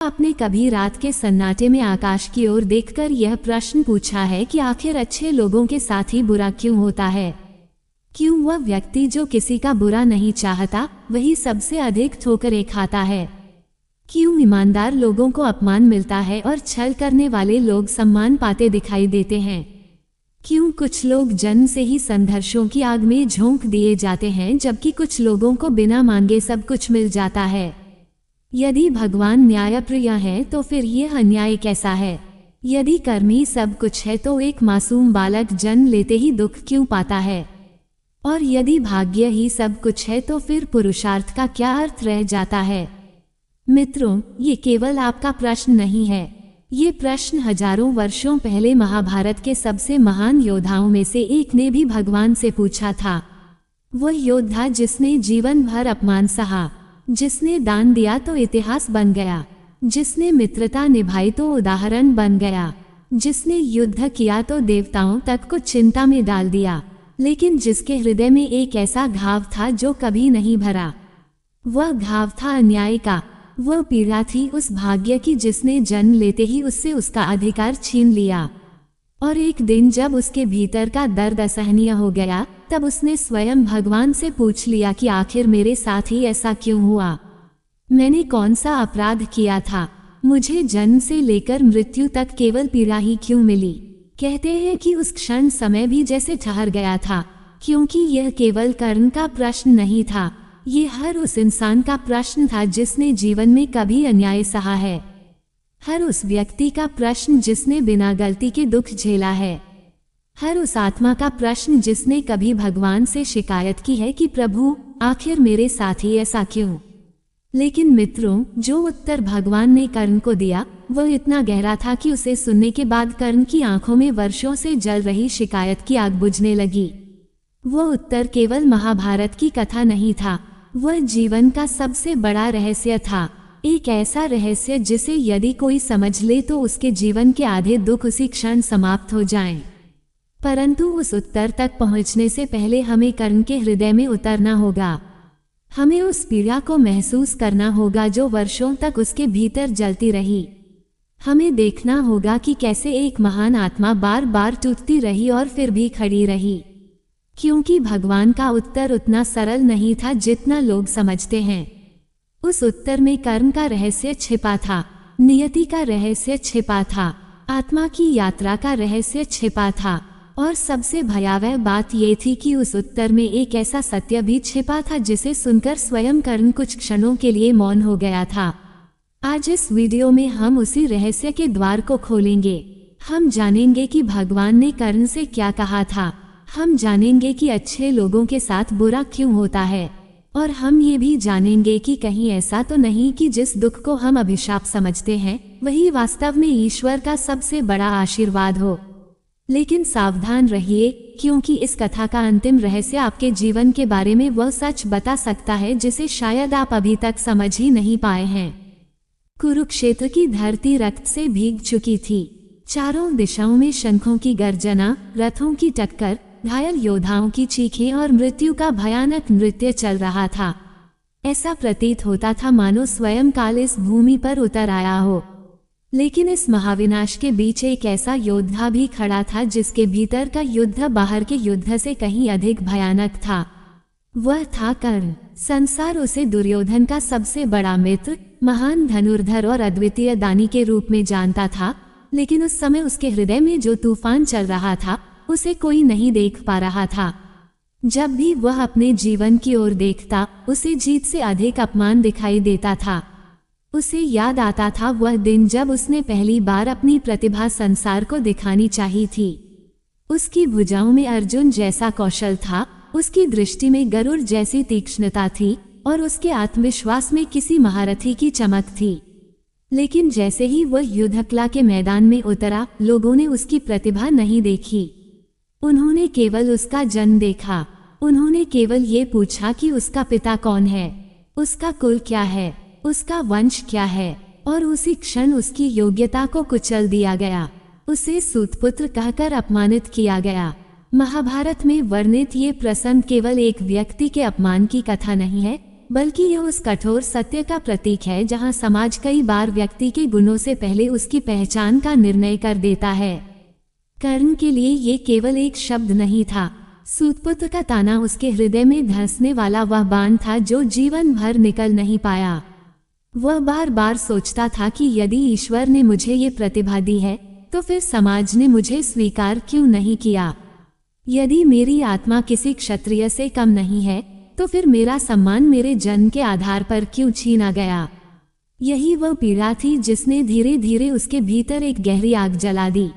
आपने कभी रात के सन्नाटे में आकाश की ओर देखकर यह प्रश्न पूछा है कि आखिर अच्छे लोगों के साथ ही बुरा क्यों होता है? क्यों वह व्यक्ति जो किसी का बुरा नहीं चाहता वही सबसे अधिक ठोकरें खाता है? क्यों ईमानदार लोगों को अपमान मिलता है और छल करने वाले लोग सम्मान पाते दिखाई देते हैं? क्यों कुछ लोग जन्म से ही संघर्षों की आग में झोंक दिए जाते हैं जबकि कुछ लोगों को बिना मांगे सब कुछ मिल जाता है? यदि भगवान न्यायप्रिय है तो फिर यह अन्याय कैसा है? यदि कर्म ही सब कुछ है तो एक मासूम बालक जन्म लेते ही दुख क्यों पाता है? और यदि भाग्य ही सब कुछ है तो फिर पुरुषार्थ का क्या अर्थ रह जाता है? मित्रों, ये केवल आपका प्रश्न नहीं है। ये प्रश्न हजारों वर्षों पहले महाभारत के सबसे महान योद्धाओं में से एक ने भी भगवान से पूछा था। वह योद्धा जिसने जीवन भर अपमान सहा, जिसने दान दिया तो इतिहास बन गया, जिसने मित्रता निभाई तो उदाहरण बन गया, जिसने युद्ध किया तो देवताओं तक को चिंता में डाल दिया, लेकिन जिसके हृदय में एक ऐसा घाव था जो कभी नहीं भरा। वह घाव था अन्याय का। वह पीड़ा थी उस भाग्य की जिसने जन्म लेते ही उससे उसका अधिकार छीन लिया। और एक दिन जब उसके भीतर का दर्द असहनीय हो गया तब उसने स्वयं भगवान से पूछ लिया कि आखिर मेरे साथ ही ऐसा क्यों हुआ? मैंने कौन सा अपराध किया था? मुझे जन्म से लेकर मृत्यु तक केवल पीड़ा ही क्यों मिली? कहते हैं कि उस क्षण समय भी जैसे ठहर गया था, क्योंकि यह केवल कर्म का प्रश्न नहीं था, ये हर उस इंसान का प्रश्न था जिसने जीवन में कभी अन्याय सहा है। हर उस व्यक्ति का प्रश्न जिसने बिना गलती के दुख झेला है। हर उस आत्मा का प्रश्न जिसने कभी भगवान से शिकायत की है कि प्रभु आखिर मेरे साथ ही ऐसा क्यों? लेकिन मित्रों, जो उत्तर भगवान ने कर्ण को दिया वह इतना गहरा था कि उसे सुनने के बाद कर्ण की आंखों में वर्षों से जल रही शिकायत की आग बुझने लगी। वह उत्तर केवल महाभारत की कथा नहीं था, वह जीवन का सबसे बड़ा रहस्य था। एक ऐसा रहस्य जिसे यदि कोई समझ ले तो उसके जीवन के आधे दुख उसी क्षण समाप्त हो जाएं। परंतु उस उत्तर तक पहुंचने से पहले हमें कर्ण के हृदय में उतरना होगा। हमें उस पीड़ा को महसूस करना होगा जो वर्षों तक उसके भीतर जलती रही। हमें देखना होगा कि कैसे एक महान आत्मा बार बार टूटती रही और फिर भी खड़ी रही। क्योंकि भगवान का उत्तर उतना सरल नहीं था जितना लोग समझते हैं। उस उत्तर में कर्म का रहस्य छिपा था, नियति का रहस्य छिपा था, आत्मा की यात्रा का रहस्य छिपा था, और सबसे भयावह बात ये थी कि उस उत्तर में एक ऐसा सत्य भी छिपा था जिसे सुनकर स्वयं कर्ण कुछ क्षणों के लिए मौन हो गया था। आज इस वीडियो में हम उसी रहस्य के द्वार को खोलेंगे। हम जानेंगे कि भगवान ने कर्ण से क्या कहा था। हम जानेंगे कि अच्छे लोगों के साथ बुरा क्यों होता है, और हम ये भी जानेंगे कि कहीं ऐसा तो नहीं कि जिस दुख को हम अभिशाप समझते हैं वही वास्तव में ईश्वर का सबसे बड़ा आशीर्वाद हो। लेकिन सावधान रहिए, क्योंकि इस कथा का अंतिम रहस्य आपके जीवन के बारे में वह सच बता सकता है जिसे शायद आप अभी तक समझ ही नहीं पाए हैं। कुरुक्षेत्र की धरती रक्त से भीग चुकी थी। चारों दिशाओं में शंखों की गर्जना, रथों की टक्कर, घायल योद्धाओं की चीखें और मृत्यु का भयानक नृत्य चल रहा था। ऐसा प्रतीत होता था मानो स्वयं काल इस भूमि पर उतर आया हो। लेकिन इस महाविनाश के बीच एक ऐसा योद्धा भी खड़ा था जिसके भीतर का युद्ध बाहर के युद्ध से कहीं अधिक भयानक था। वह था कर्ण। संसार उसे दुर्योधन का सबसे बड़ा मित्र, महान धनुर्धर और अद्वितीय दानी के रूप में जानता था, लेकिन उस समय उसके हृदय में जो तूफान चल रहा था उसे कोई नहीं देख पा रहा था। जब भी वह अपने जीवन की ओर देखता उसे जीत से अधिक अपमान दिखाई देता था। उसे याद आता था वह दिन जब उसने पहली बार अपनी प्रतिभा संसार को दिखानी चाहिए थी। उसकी भुजाओं में अर्जुन जैसा कौशल था, उसकी दृष्टि में गरुड़ जैसी तीक्ष्णता थी और उसके आत्मविश्वास में किसी महारथी की चमक थी। लेकिन जैसे ही वह युद्धकला के मैदान में उतरा, लोगों ने उसकी प्रतिभा नहीं देखी। उन्होंने केवल उसका जन्म देखा। उन्होंने केवल ये पूछा कि उसका पिता कौन है, उसका कुल क्या है, उसका वंश क्या है, और उसी क्षण उसकी योग्यता को कुचल दिया गया। उसे सूतपुत्र कहकर अपमानित किया गया। महाभारत में वर्णित ये प्रसंग केवल एक व्यक्ति के अपमान की कथा नहीं है, बल्कि यह उस कठोर सत्य का प्रतीक है जहां समाज कई बार व्यक्ति के गुणों से पहले उसकी पहचान का निर्णय कर देता है। कर्ण के लिए ये केवल एक शब्द नहीं था। सूतपुत्र का ताना उसके हृदय में धंसने वाला वह बाण था जो जीवन भर निकल नहीं पाया। वह बार बार सोचता था कि यदि ईश्वर ने मुझे ये प्रतिभा दी है तो फिर समाज ने मुझे स्वीकार क्यों नहीं किया। यदि मेरी आत्मा किसी क्षत्रिय से कम नहीं है तो फिर मेरा सम्मान मेरे जन्म के आधार पर क्यों छीना गया। यही वह पीड़ा थी जिसने धीरे धीरे उसके भीतर एक गहरी आग जला दी।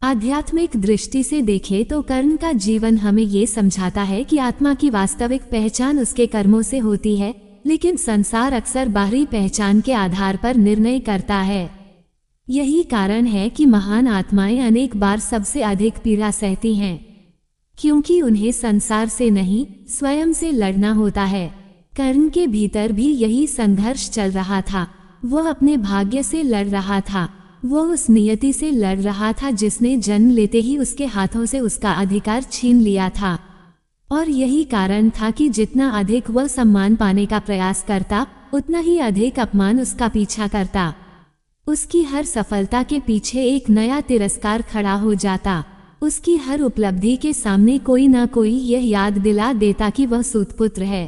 आध्यात्मिक दृष्टि से देखें तो कर्ण का जीवन हमें ये समझाता है कि आत्मा की वास्तविक पहचान उसके कर्मों से होती है, लेकिन संसार अक्सर बाहरी पहचान के आधार पर निर्णय करता है। यही कारण है कि महान आत्माएं अनेक बार सबसे अधिक पीड़ा सहती हैं, क्योंकि उन्हें संसार से नहीं स्वयं से लड़ना होता है। कर्ण के भीतर भी यही संघर्ष चल रहा था। वह अपने भाग्य से लड़ रहा था। वह उस नियति से लड़ रहा था जिसने जन्म लेते ही उसके हाथों से उसका अधिकार छीन लिया था। और यही कारण था कि जितना अधिक वह सम्मान पाने का प्रयास करता, उतना ही अधिक अपमान उसका पीछा करता। उसकी हर सफलता के पीछे एक नया तिरस्कार खड़ा हो जाता। उसकी हर उपलब्धि के सामने कोई ना कोई यह याद दिला देता कि वह सूतपुत्र है।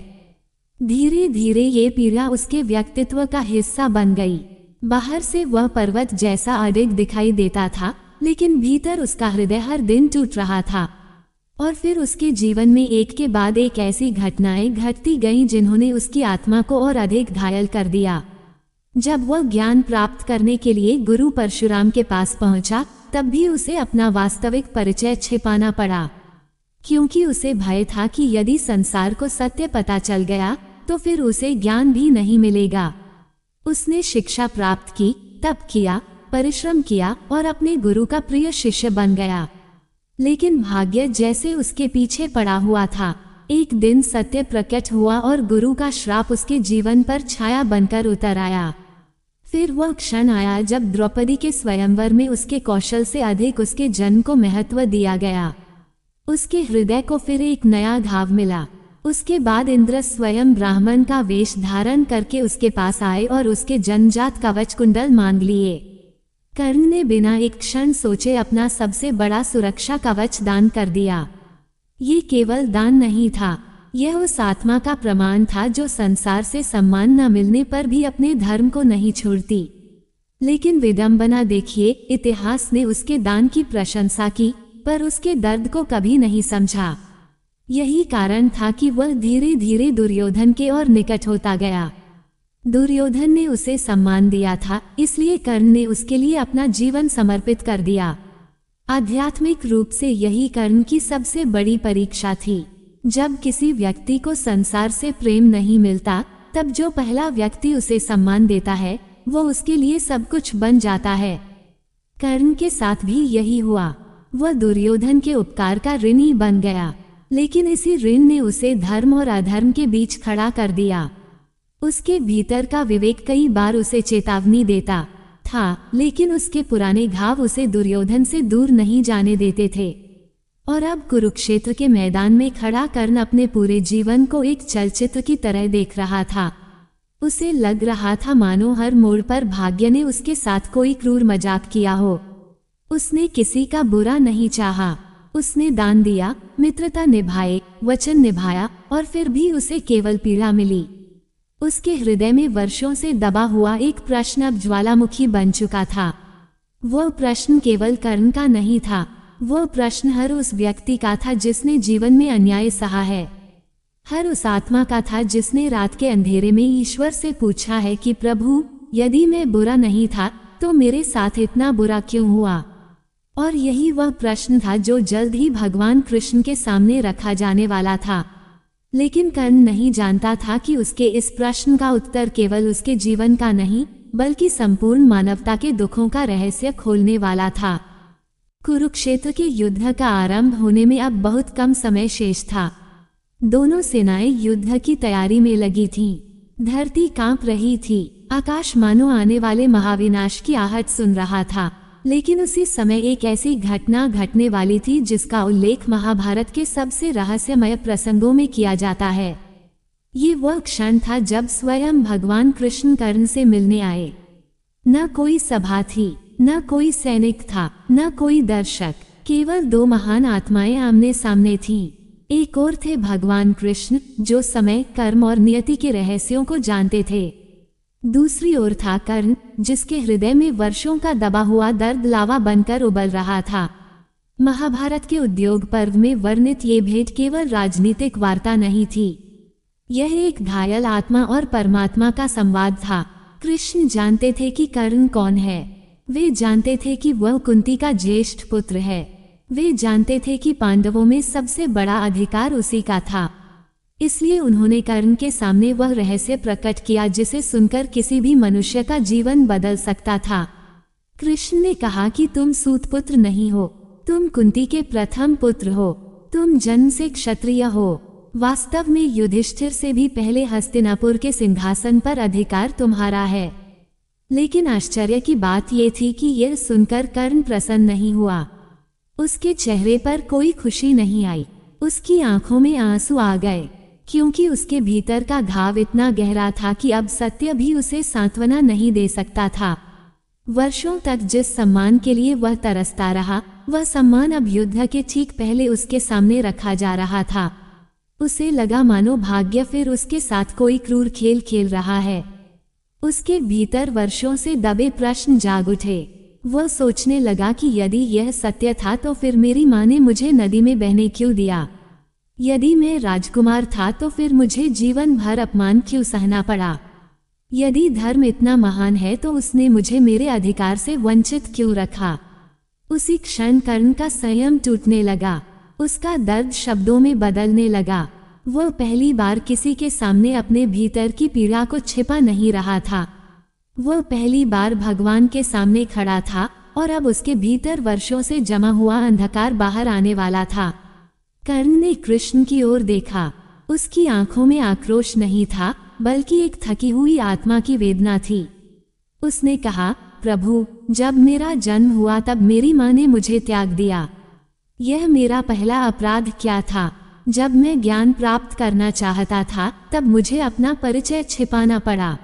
धीरे धीरे ये पीड़ा उसके व्यक्तित्व का हिस्सा बन गई। बाहर से वह पर्वत जैसा अडिग दिखाई देता था, लेकिन भीतर उसका हृदय हर दिन टूट रहा था। और फिर उसके जीवन में एक के बाद एक ऐसी घटनाएं घटती गईं जिन्होंने उसकी आत्मा को और अधिक घायल कर दिया। जब वह ज्ञान प्राप्त करने के लिए गुरु परशुराम के पास पहुंचा, तब भी उसे अपना वास्तविक परिचय छिपाना पड़ा, क्योंकि उसे भय था कि यदि संसार को सत्य पता चल गया तो फिर उसे ज्ञान भी नहीं मिलेगा। उसने शिक्षा प्राप्त की, तप किया, परिश्रम किया और अपने गुरु का प्रिय शिष्य बन गया। लेकिन भाग्य जैसे उसके पीछे पड़ा हुआ था। एक दिन सत्य प्रकट हुआ और गुरु का श्राप उसके जीवन पर छाया बनकर उतर आया। फिर वह क्षण आया जब द्रौपदी के स्वयंवर में उसके कौशल से अधिक उसके जन्म को महत्व दिया गया। उसके हृदय को फिर एक नया घाव मिला। उसके बाद इंद्र स्वयं ब्राह्मण का वेश धारण करके उसके पास आए और उसके जन्मजात कवच कुंडल मांग लिए। कर्ण ने बिना एक क्षण सोचे अपना सबसे बड़ा सुरक्षा कवच दान कर दिया। ये केवल दान नहीं था, यह उस आत्मा का प्रमाण था जो संसार से सम्मान न मिलने पर भी अपने धर्म को नहीं छोड़ती। लेकिन विडंबना देखिए, इतिहास ने उसके दान की प्रशंसा की पर उसके दर्द को कभी नहीं समझा। यही कारण था कि वह धीरे धीरे दुर्योधन के और निकट होता गया। दुर्योधन ने उसे सम्मान दिया था, इसलिए कर्ण ने उसके लिए अपना जीवन समर्पित कर दिया। आध्यात्मिक रूप से यही कर्ण की सबसे बड़ी परीक्षा थी। जब किसी व्यक्ति को संसार से प्रेम नहीं मिलता, तब जो पहला व्यक्ति उसे सम्मान देता है वो उसके लिए सब कुछ बन जाता है। कर्ण के साथ भी यही हुआ। वह दुर्योधन के उपकार का ऋणी बन गया, लेकिन इसी ऋण ने उसे धर्म और अधर्म के बीच खड़ा कर दिया। उसके भीतर का विवेक कई बार उसे चेतावनी देता था, लेकिन उसके पुराने घाव उसे दुर्योधन से दूर नहीं जाने देते थे। और अब कुरुक्षेत्र के मैदान में खड़ा कर्ण अपने पूरे जीवन को एक चलचित्र की तरह देख रहा था। उसे लग रहा था मानो हर मोड़ पर भाग्य ने उसके साथ कोई क्रूर मजाक किया हो। उसने किसी का बुरा नहीं चाहा। उसने दान दिया, मित्रता निभाए, वचन निभाया और फिर भी उसे केवल पीड़ा मिली। उसके हृदय में वर्षों से दबा हुआ एक प्रश्न अब ज्वालामुखी बन चुका था। वह प्रश्न केवल कर्ण का नहीं था, वह प्रश्न हर उस व्यक्ति का था जिसने जीवन में अन्याय सहा है। हर उस आत्मा का था जिसने रात के अंधेरे में ईश्वर से पूछा है कि प्रभु, यदि मैं बुरा नहीं था तो मेरे साथ इतना बुरा क्यों हुआ। और यही वह प्रश्न था जो जल्द ही भगवान कृष्ण के सामने रखा जाने वाला था। लेकिन कर्ण नहीं जानता था कि उसके इस प्रश्न का उत्तर केवल उसके जीवन का नहीं, बल्कि संपूर्ण मानवता के दुखों का रहस्य खोलने वाला था। कुरुक्षेत्र के युद्ध का आरंभ होने में अब बहुत कम समय शेष था। दोनों सेनाएं युद्ध की तैयारी में लगी थीं। धरती कांप रही थी। आकाश मानो आने वाले महाविनाश की आहट सुन रहा था। लेकिन उसी समय एक ऐसी घटना घटने वाली थी जिसका उल्लेख महाभारत के सबसे रहस्यमय प्रसंगों में किया जाता है। ये वह क्षण था जब स्वयं भगवान कृष्ण कर्ण से मिलने आए। न कोई सभा थी, न कोई सैनिक था, न कोई दर्शक, केवल दो महान आत्माएं आमने सामने थीं। एक और थे भगवान कृष्ण जो समय, कर्म और नियति के रहस्यों को जानते थे। दूसरी ओर था कर्ण जिसके हृदय में वर्षों का दबा हुआ दर्द लावा बनकर उबल रहा था। महाभारत के उद्योग पर्व में वर्णित ये भेंट केवल राजनीतिक वार्ता नहीं थी, यह एक घायल आत्मा और परमात्मा का संवाद था। कृष्ण जानते थे कि कर्ण कौन है, वे जानते थे कि वह कुंती का ज्येष्ठ पुत्र है, वे जानते थे कि पांडवों में सबसे बड़ा अधिकार उसी का था। इसलिए उन्होंने कर्ण के सामने वह रहस्य प्रकट किया जिसे सुनकर किसी भी मनुष्य का जीवन बदल सकता था। कृष्ण ने कहा कि तुम सूत पुत्र नहीं हो, तुम कुंती के प्रथम पुत्र हो, तुम जन्म से क्षत्रिय हो। वास्तव में युधिष्ठिर से भी पहले हस्तिनापुर के सिंहासन पर अधिकार तुम्हारा है। लेकिन आश्चर्य की बात ये थी कि यह सुनकर कर्ण प्रसन्न नहीं हुआ। उसके चेहरे पर कोई खुशी नहीं आई, उसकी आंखों में आंसू आ गए, क्योंकि उसके भीतर का घाव इतना गहरा था कि अब सत्य भी उसे सांत्वना नहीं दे सकता था। वर्षों तक जिस सम्मान के लिए वह तरसता रहा, वह सम्मान अब युद्ध के ठीक पहले उसके सामने रखा जा रहा था। उसे लगा मानो भाग्य फिर उसके साथ कोई क्रूर खेल खेल रहा है। उसके भीतर वर्षों से दबे प्रश्न जाग उठे। वह सोचने लगा कि यदि यह सत्य था तो फिर मेरी माँ ने मुझे नदी में बहने क्यों दिया? यदि मैं राजकुमार था तो फिर मुझे जीवन भर अपमान क्यों सहना पड़ा? यदि धर्म इतना महान है तो उसने मुझे मेरे अधिकार से वंचित क्यों रखा? उसी क्षण कर्ण का संयम टूटने लगा, उसका दर्द शब्दों में बदलने लगा। वह पहली बार किसी के सामने अपने भीतर की पीड़ा को छिपा नहीं रहा था। वह पहली बार भगवान के सामने खड़ा था और अब उसके भीतर वर्षों से जमा हुआ अंधकार बाहर आने वाला था। कर्ण ने कृष्ण की ओर देखा। उसकी आंखों में आक्रोश नहीं था, बल्कि एक थकी हुई आत्मा की वेदना थी। उसने कहा, प्रभु, जब मेरा जन्म हुआ तब मेरी माँ ने मुझे त्याग दिया। यह मेरा पहला अपराध क्या था? जब मैं ज्ञान प्राप्त करना चाहता था तब मुझे अपना परिचय छिपाना पड़ा।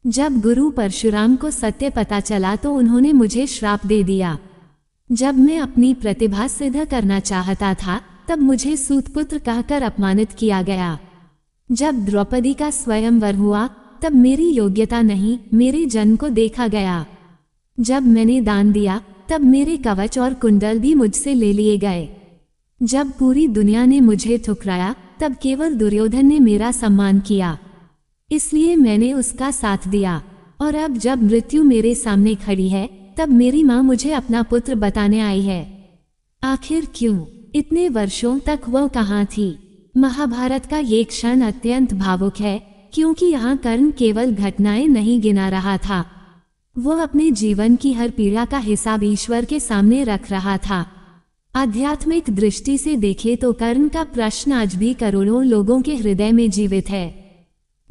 जब गुरु परशुराम को सत्य पता चला तो उन्होंने मुझे श्राप दे दिया। जब मैं अपनी प्रतिभा सिद्ध करना चाहता था तब मुझे सूतपुत्र कहकर अपमानित किया गया। जब द्रौपदी का स्वयंवर हुआ तब मेरी योग्यता नहीं, मेरे जन्म को देखा गया। जब मैंने दान दिया तब मेरे कवच और कुंडल भी मुझसे ले लिए गए। जब पूरी दुनिया ने मुझे ठुकराया तब केवल दुर्योधन ने मेरा सम्मान किया, इसलिए मैंने उसका साथ दिया। और अब जब मृत्यु मेरे सामने खड़ी है तब मेरी माँ मुझे अपना पुत्र बताने आई है। आखिर क्यों? इतने वर्षों तक वह कहाँ थी? महाभारत का ये क्षण अत्यंत भावुक है, क्योंकि यहाँ कर्ण केवल घटनाएं नहीं गिना रहा था, वह अपने जीवन की हर पीड़ा का हिसाब ईश्वर के सामने रख रहा था। आध्यात्मिक दृष्टि से देखे तो कर्ण का प्रश्न आज भी करोड़ों लोगों के हृदय में जीवित है।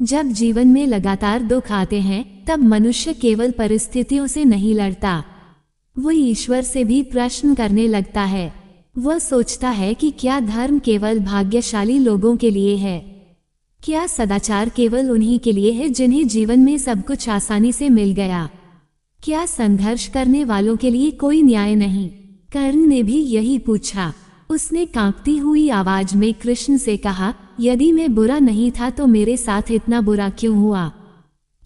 जब जीवन में लगातार दुख आते हैं तब मनुष्य केवल परिस्थितियों से नहीं लड़ता, वो ईश्वर से भी प्रश्न करने लगता है। वह सोचता है कि क्या धर्म केवल भाग्यशाली लोगों के लिए है? क्या सदाचार केवल उन्हीं के लिए है जिन्हें जीवन में सब कुछ आसानी से मिल गया? क्या संघर्ष करने वालों के लिए कोई न्याय नहीं? कर्ण ने भी यही पूछा। उसने कांपती हुई आवाज में कृष्ण से कहा, यदि मैं बुरा नहीं था तो मेरे साथ इतना बुरा क्यों हुआ?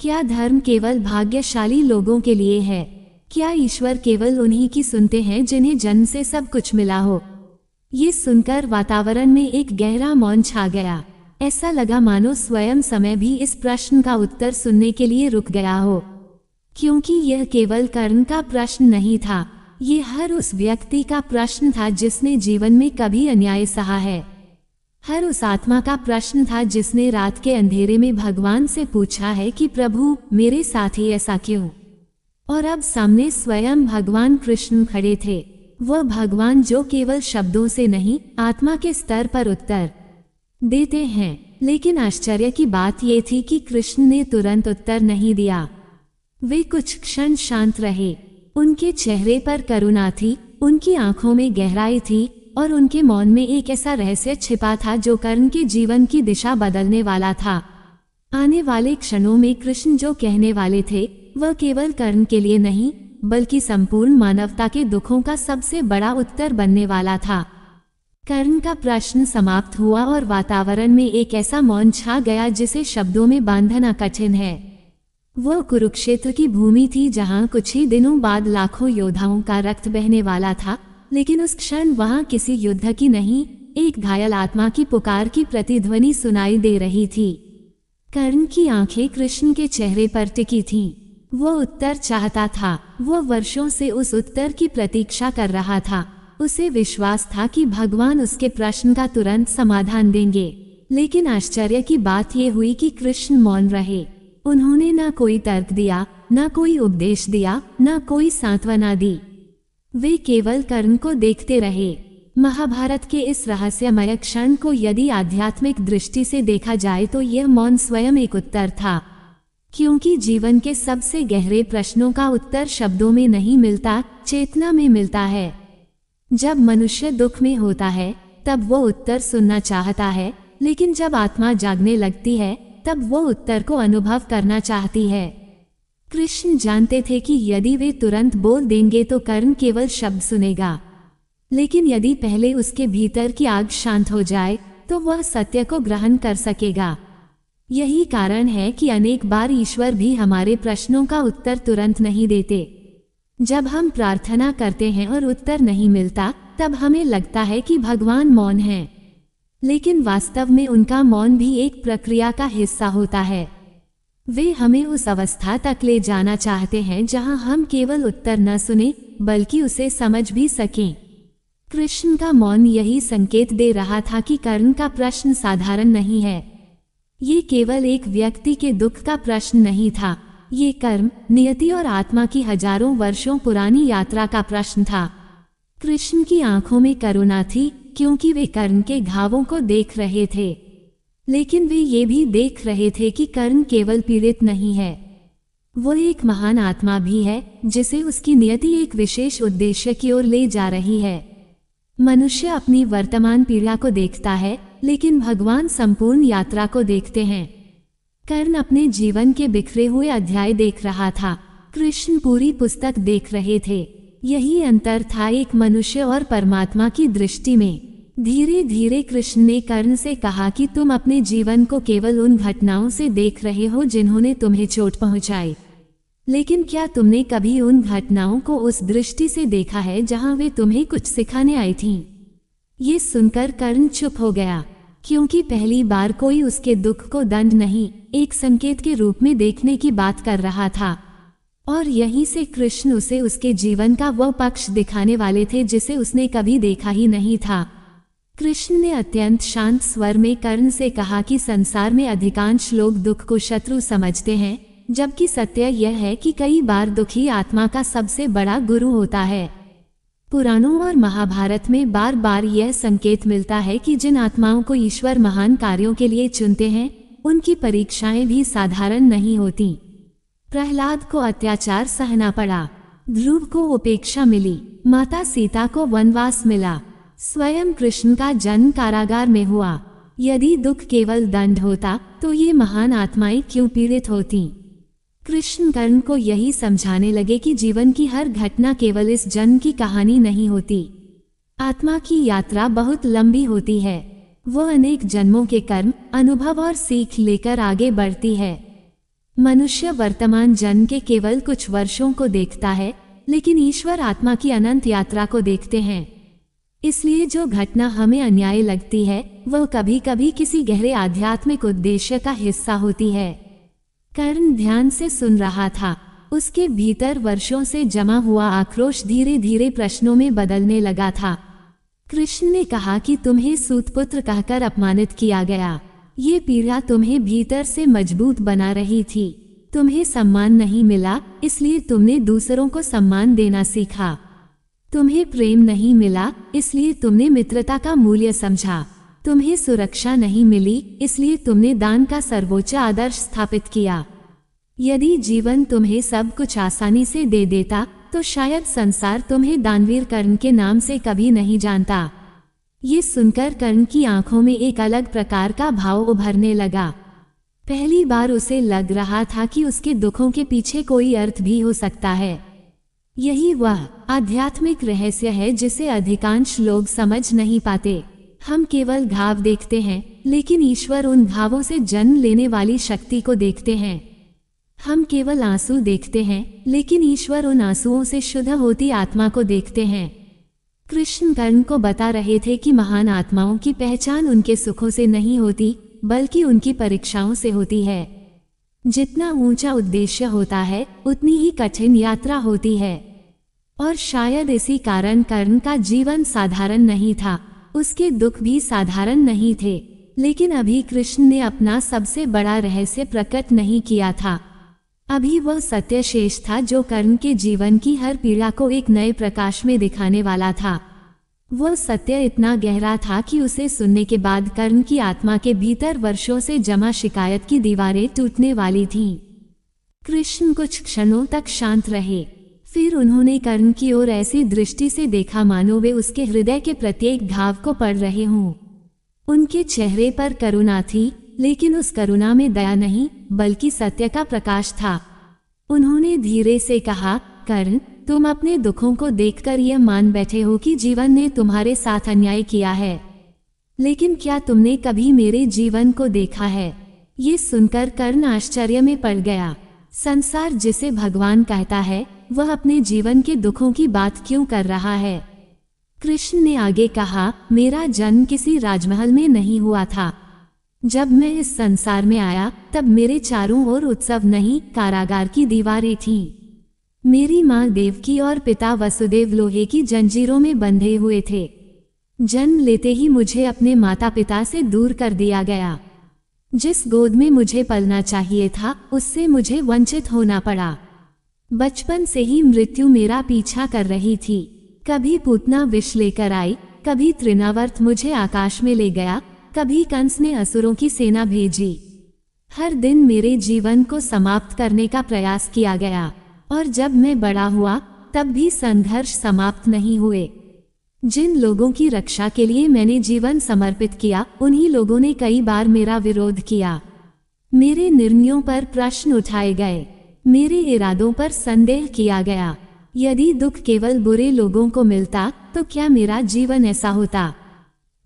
क्या धर्म केवल भाग्यशाली लोगों के लिए है? क्या ईश्वर केवल उन्हीं की सुनते हैं जिन्हें जन्म से सब कुछ मिला हो? ये सुनकर वातावरण में एक गहरा मौन छा गया। ऐसा लगा मानो स्वयं समय भी इस प्रश्न का उत्तर सुनने के लिए रुक गया हो, क्योंकि यह केवल कर्ण का प्रश्न नहीं था, ये हर उस व्यक्ति का प्रश्न था जिसने जीवन में कभी अन्याय सहा है। हर उस आत्मा का प्रश्न था जिसने रात के अंधेरे में भगवान से पूछा है कि प्रभु, मेरे साथ ही ऐसा क्यों? और अब सामने स्वयं भगवान कृष्ण खड़े थे, वह भगवान जो केवल शब्दों से नहीं, आत्मा के स्तर पर उत्तर देते हैं। लेकिन आश्चर्य की बात ये थी कि कृष्ण ने तुरंत उत्तर नहीं दिया। वे कुछ क्षण शांत रहे। उनके चेहरे पर करुणा थी, उनकी आंखों में गहराई थी, और उनके मौन में एक ऐसा रहस्य छिपा था जो कर्ण के जीवन की दिशा बदलने वाला था। आने वाले क्षणों में कृष्ण जो कहने वाले थे वह केवल कर्ण के लिए नहीं बल्कि संपूर्ण मानवता के दुखों का सबसे बड़ा उत्तर बनने वाला था। कर्ण का प्रश्न समाप्त हुआ और वातावरण में एक ऐसा मौन छा गया जिसे शब्दों में बांधना कठिन है। वह कुरुक्षेत्र की भूमि थी जहां कुछ ही दिनों बाद लाखों योद्धाओं का रक्त बहने वाला था, लेकिन उस क्षण वहां किसी युद्ध की नहीं, एक घायल आत्मा की पुकार की प्रतिध्वनि सुनाई दे रही थी। कर्ण की आंखें कृष्ण के चेहरे पर टिकी थीं। वो उत्तर चाहता था, वो वर्षों से उस उत्तर की प्रतीक्षा कर रहा था। उसे विश्वास था कि भगवान उसके प्रश्न का तुरंत समाधान देंगे, लेकिन आश्चर्य की बात यह हुई कि कृष्ण मौन रहे। उन्होंने ना कोई तर्क दिया, ना कोई उपदेश दिया, ना कोई सांत्वना दी। वे केवल कर्ण को देखते रहे। महाभारत के इस रहस्यमय क्षण को यदि आध्यात्मिक दृष्टि से देखा जाए तो यह मौन स्वयं एक उत्तर था, क्योंकि जीवन के सबसे गहरे प्रश्नों का उत्तर शब्दों में नहीं मिलता, चेतना में मिलता है। जब मनुष्य दुख में होता है तब वो उत्तर सुनना चाहता है, लेकिन जब आत्मा जागने लगती है तब वो उत्तर को अनुभव करना चाहती है। कृष्ण जानते थे कि यदि वे तुरंत बोल देंगे तो कर्ण केवल शब्द सुनेगा, लेकिन यदि पहले उसके भीतर की आग शांत हो जाए तो वह सत्य को ग्रहण कर सकेगा। यही कारण है कि अनेक बार ईश्वर भी हमारे प्रश्नों का उत्तर तुरंत नहीं देते। जब हम प्रार्थना करते हैं और उत्तर नहीं मिलता तब हमें लगता है कि भगवान मौन हैं, लेकिन वास्तव में उनका मौन भी एक प्रक्रिया का हिस्सा होता है। वे हमें उस अवस्था तक ले जाना चाहते हैं जहां हम केवल उत्तर न सुने बल्कि उसे समझ भी सकें। कृष्ण का मौन यही संकेत दे रहा था कि कर्ण का प्रश्न साधारण नहीं है। ये केवल एक व्यक्ति के दुख का प्रश्न नहीं था, ये कर्म, नियति और आत्मा की हजारों वर्षों पुरानी यात्रा का प्रश्न था। कृष्ण की आंखों में करुणा थी क्योंकि वे कर्ण के घावों को देख रहे थे, लेकिन वे ये भी देख रहे थे कि कर्ण केवल पीड़ित नहीं है, वो एक महान आत्मा भी है जिसे उसकी नियति एक विशेष उद्देश्य की ओर ले जा रही है। मनुष्य अपनी वर्तमान पीड़ा को देखता है, लेकिन भगवान संपूर्ण यात्रा को देखते हैं। कर्ण अपने जीवन के बिखरे हुए अध्याय देख रहा था, कृष्ण पूरी पुस्तक देख रहे थे। यही अंतर था एक मनुष्य और परमात्मा की दृष्टि में। धीरे धीरे कृष्ण ने कर्ण से कहा कि तुम अपने जीवन को केवल उन घटनाओं से देख रहे हो जिन्होंने तुम्हें चोट पहुंचाई, लेकिन क्या तुमने कभी उन घटनाओं को उस दृष्टि से देखा है जहां वे तुम्हें कुछ सिखाने आई थीं? ये सुनकर कर्ण चुप हो गया, क्योंकि पहली बार कोई उसके दुख को दंड नहीं, एक संकेत के रूप में देखने की बात कर रहा था। और यहीं से कृष्ण उसे उसके जीवन का वह पक्ष दिखाने वाले थे जिसे उसने कभी देखा ही नहीं था। कृष्ण ने अत्यंत शांत स्वर में कर्ण से कहा कि संसार में अधिकांश लोग दुख को शत्रु समझते हैं, जबकि सत्य यह है कि कई बार दुखी आत्मा का सबसे बड़ा गुरु होता है। पुराणों और महाभारत में बार बार यह संकेत मिलता है कि जिन आत्माओं को ईश्वर महान कार्यों के लिए चुनते हैं उनकी परीक्षाएं भी साधारण नहीं होती। प्रहलाद को अत्याचार सहना पड़ा, ध्रुव को उपेक्षा मिली, माता सीता को वनवास मिला, स्वयं कृष्ण का जन्म कारागार में हुआ। यदि दुख केवल दंड होता तो ये महान आत्माएं क्यों पीड़ित होती? कृष्ण कर्ण को यही समझाने लगे कि जीवन की हर घटना केवल इस जन्म की कहानी नहीं होती। आत्मा की यात्रा बहुत लंबी होती है, वो अनेक जन्मों के कर्म, अनुभव और सीख लेकर आगे बढ़ती है। मनुष्य वर्तमान जन्म के केवल कुछ वर्षों को देखता है, लेकिन ईश्वर आत्मा की अनंत यात्रा को देखते हैं। इसलिए जो घटना हमें अन्याय लगती है वह कभी कभी किसी गहरे आध्यात्मिक उद्देश्य का हिस्सा होती है। कर्ण ध्यान से सुन रहा था, उसके भीतर वर्षों से जमा हुआ आक्रोश धीरे धीरे प्रश्नों में बदलने लगा था। कृष्ण ने कहा कि तुम्हें सूतपुत्र कहकर अपमानित किया गया, ये पीड़ा तुम्हें भीतर से मजबूत बना रही थी। तुम्हें सम्मान नहीं मिला, इसलिए तुमने दूसरों को सम्मान देना सीखा। तुम्हें प्रेम नहीं मिला, इसलिए तुमने मित्रता का मूल्य समझा। तुम्हें सुरक्षा नहीं मिली, इसलिए तुमने दान का सर्वोच्च आदर्श स्थापित किया। यदि जीवन तुम्हें सब कुछ आसानी से दे देता तो शायद संसार तुम्हें दानवीर कर्ण के नाम से कभी नहीं जानता। ये सुनकर कर्ण की आंखों में एक अलग प्रकार का भाव उभरने लगा। पहली बार उसे लग रहा था कि उसके दुखों के पीछे कोई अर्थ भी हो सकता है। यही वह आध्यात्मिक रहस्य है जिसे अधिकांश लोग समझ नहीं पाते। हम केवल घाव देखते हैं, लेकिन ईश्वर उन घावों से जन्म लेने वाली शक्ति को देखते हैं। हम केवल आंसू देखते हैं, लेकिन ईश्वर उन आंसुओं से शुद्ध होती आत्मा को देखते हैं। कृष्ण कर्ण को बता रहे थे कि महान आत्माओं की पहचान उनके सुखों से नहीं होती, बल्कि उनकी परीक्षाओं से होती है। जितना ऊंचा उद्देश्य होता है, उतनी ही कठिन यात्रा होती है। और शायद इसी कारण कर्ण का जीवन साधारण नहीं था, उसके दुख भी साधारण नहीं थे। लेकिन अभी कृष्ण ने अपना सबसे बड़ा रहस्य प्रकट नहीं किया था। अभी वह सत्य शेष था जो कर्ण के जीवन की हर पीड़ा को एक नए प्रकाश में दिखाने वाला था। वह सत्य इतना गहरा था कि उसे सुनने के बाद कर्ण की आत्मा के भीतर वर्षों से जमा शिकायत की दीवारें टूटने वाली थीं। कृष्ण कुछ क्षणों तक शांत रहे, फिर उन्होंने कर्ण की ओर ऐसी दृष्टि से देखा मानो वे उसके हृदय के प्रत्येक घाव को पढ़ रहे हों। उनके चेहरे पर करुणा थी, लेकिन उस करुणा में दया नहीं, बल्कि सत्य का प्रकाश था। उन्होंने धीरे से कहा, कर्ण, तुम अपने दुखों को देखकर यह मान बैठे हो कि जीवन ने तुम्हारे साथ अन्याय किया है, लेकिन क्या तुमने कभी मेरे जीवन को देखा है? ये सुनकर कर्ण आश्चर्य में पड़ गया। संसार जिसे भगवान कहता है, वह अपने जीवन के दुखों की बात क्यों कर रहा है? कृष्ण ने आगे कहा, मेरा जन्म किसी राजमहल में नहीं हुआ था। जब मैं इस संसार में आया, तब मेरे चारों ओर उत्सव नहीं, कारागार की दीवारें थीं। मेरी माँ देवकी और पिता वसुदेव लोहे की जंजीरों में बंधे हुए थे। जन्म लेते ही मुझे अपने माता पिता से दूर कर दिया गया। जिस गोद में मुझे पलना चाहिए था, उससे मुझे वंचित होना पड़ा। बचपन से ही मृत्यु मेरा पीछा कर रही थी। कभी पूतना विष लेकर आई, कभी तृणावर्त मुझे आकाश में ले गया, कभी कंस ने असुरों की सेना भेजी। हर दिन मेरे जीवन को समाप्त करने का प्रयास किया गया, और जब मैं बड़ा हुआ, तब भी संघर्ष समाप्त नहीं हुए। जिन लोगों की रक्षा के लिए मैंने जीवन समर्पित किया, उन्हीं लोगों ने कई बार मेरा विरोध किया। मेरे निर्णयों पर प्रश्न उठाए गए, मेरे इरादों पर संदेह किया गया। यदि दुख केवल बुरे लोगों को मिलता, तो क्या मेरा जीवन ऐसा होता?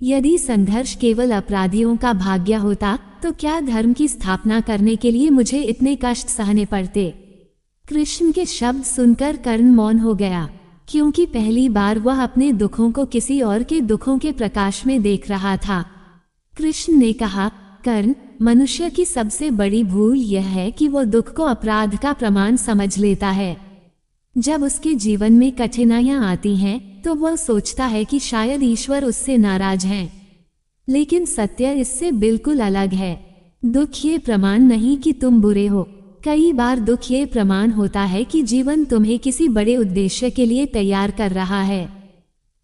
यदि संघर्ष केवल अपराधियों का भाग्य होता, तो क्या धर्म की स्थापना करने के लिए मुझे इतने कष्ट सहने पड़ते? कृष्ण के शब्द सुनकर कर्ण मौन हो गया, क्योंकि पहली बार वह अपने दुखों को किसी और के दुखों के प्रकाश में देख रहा था। कृष्ण ने कहा, कर्ण, मनुष्य की सबसे बड़ी भूल यह है कि वो दुख को अपराध का प्रमाण समझ लेता है। जब उसके जीवन में कठिनाइयां आती हैं, तो वह सोचता है कि शायद ईश्वर उससे नाराज हैं। लेकिन सत्य इससे बिल्कुल अलग है। दुख ये प्रमाण नहीं कि तुम बुरे हो। कई बार दुख ये प्रमाण होता है कि जीवन तुम्हें किसी बड़े उद्देश्य के लिए तैयार कर रहा है।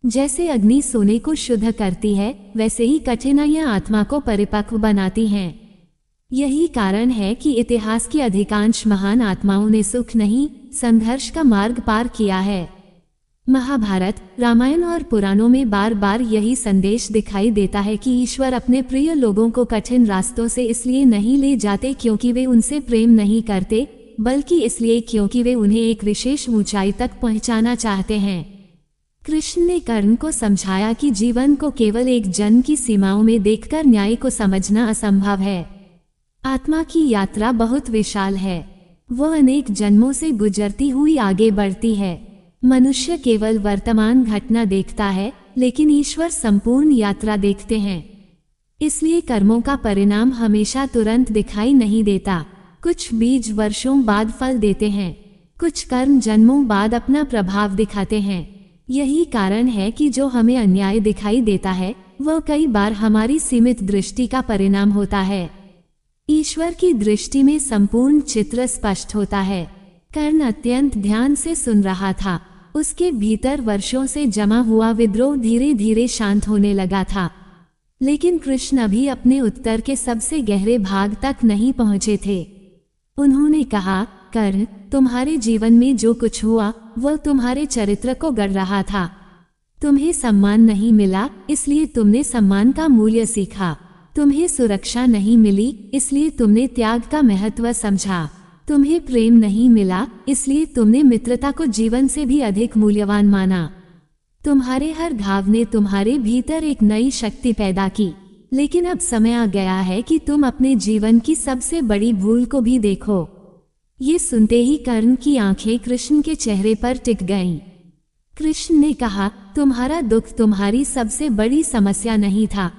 जैसे अग्नि सोने को शुद्ध करती है, वैसे ही कठिनाइयां आत्मा को परिपक्व बनाती हैं। यही कारण है कि इतिहास की अधिकांश महान आत्माओं ने सुख नहीं, संघर्ष का मार्ग पार किया है। महाभारत, रामायण और पुराणों में बार बार यही संदेश दिखाई देता है कि ईश्वर अपने प्रिय लोगों को कठिन रास्तों से इसलिए नहीं ले जाते क्योंकि वे उनसे प्रेम नहीं करते, बल्कि इसलिए क्योंकि वे उन्हें एक विशेष ऊंचाई तक पहुंचाना चाहते हैं। कृष्ण ने कर्ण को समझाया कि जीवन को केवल एक जन्म की सीमाओं में देखकर न्याय को समझना असंभव है। आत्मा की यात्रा बहुत विशाल है, वह अनेक जन्मों से गुजरती हुई आगे बढ़ती है। मनुष्य केवल वर्तमान घटना देखता है, लेकिन ईश्वर संपूर्ण यात्रा देखते हैं। इसलिए कर्मों का परिणाम हमेशा तुरंत दिखाई नहीं देता। कुछ बीज वर्षों बाद फल देते हैं, कुछ कर्म जन्मों बाद अपना प्रभाव दिखाते हैं। यही कारण है कि जो हमें अन्याय दिखाई देता है, वह कई बार हमारी सीमित दृष्टि का परिणाम होता है। ईश्वर की दृष्टि में संपूर्ण चित्र स्पष्ट होता है। कर्ण अत्यंत ध्यान से सुन रहा था। उसके भीतर वर्षों से जमा हुआ विद्रोह धीरे धीरे शांत होने लगा था। लेकिन कृष्ण अभी अपने उत्तर के सबसे गहरे भाग तक नहीं पहुंचे थे। उन्होंने कहा, कर्ण, तुम्हारे जीवन में जो कुछ हुआ, वह तुम्हारे चरित्र को गढ़ रहा था। तुम्हें सम्मान नहीं मिला, इसलिए तुमने सम्मान का मूल्य सीखा। तुम्हें सुरक्षा नहीं मिली, इसलिए तुमने त्याग का महत्व समझा। तुम्हें प्रेम नहीं मिला, इसलिए तुमने मित्रता को जीवन से भी अधिक मूल्यवान माना। तुम्हारे हर घाव ने तुम्हारे भीतर एक नई शक्ति पैदा की। लेकिन अब समय आ गया है कि तुम अपने जीवन की सबसे बड़ी भूल को भी देखो। ये सुनते ही कर्ण की आंखें कृष्ण के चेहरे पर टिक गईं। कृष्ण ने कहा, तुम्हारा दुख तुम्हारी सबसे बड़ी समस्या नहीं था।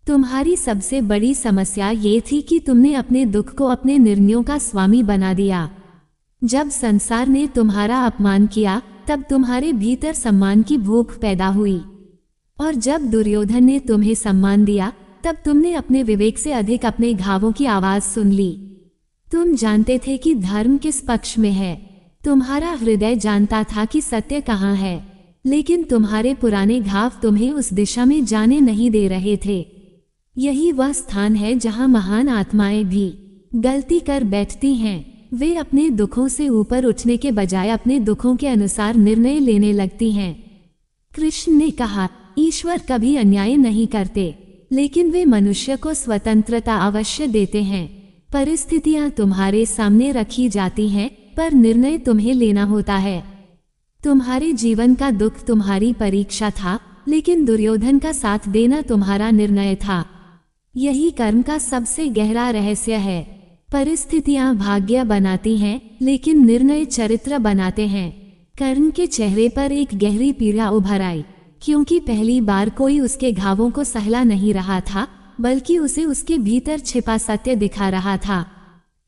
तुम्हारी सबसे बड़ी समस्या ये थी कि तुमने अपने दुख को अपने निर्णयों का स्वामी बना दिया। जब संसार ने तुम्हारा अपमान किया, तब तुम्हारे भीतर सम्मान की भूख पैदा हुई। और जब दुर्योधन ने तुम्हें सम्मान दिया, तब तुमने अपने विवेक से अधिक अपने घावों की आवाज सुन ली। तुम जानते थे कि धर्म किस पक्ष में है। तुम्हारा हृदय जानता था कि सत्य कहाँ है, लेकिन तुम्हारे पुराने घाव तुम्हें उस दिशा में जाने नहीं दे रहे थे। यही वह स्थान है जहाँ महान आत्माएं भी गलती कर बैठती हैं। वे अपने दुखों से ऊपर उठने के बजाय अपने दुखों के अनुसार निर्णय लेने लगती हैं। कृष्ण ने कहा, ईश्वर कभी अन्याय नहीं करते, लेकिन वे मनुष्य को स्वतंत्रता अवश्य देते हैं। परिस्थितियां तुम्हारे सामने रखी जाती हैं, पर निर्णय तुम्हें लेना होता है। तुम्हारे जीवन का दुख तुम्हारी परीक्षा था, लेकिन दुर्योधन का साथ देना तुम्हारा निर्णय था। यही कर्म का सबसे गहरा रहस्य है। परिस्थितियां भाग्य बनाती हैं, लेकिन निर्णय चरित्र बनाते हैं। कर्ण के चेहरे पर एक गहरी पीड़ा उभर आई, क्योंकि पहली बार कोई उसके घावों को सहला नहीं रहा था, बल्कि उसे उसके भीतर छिपा सत्य दिखा रहा था।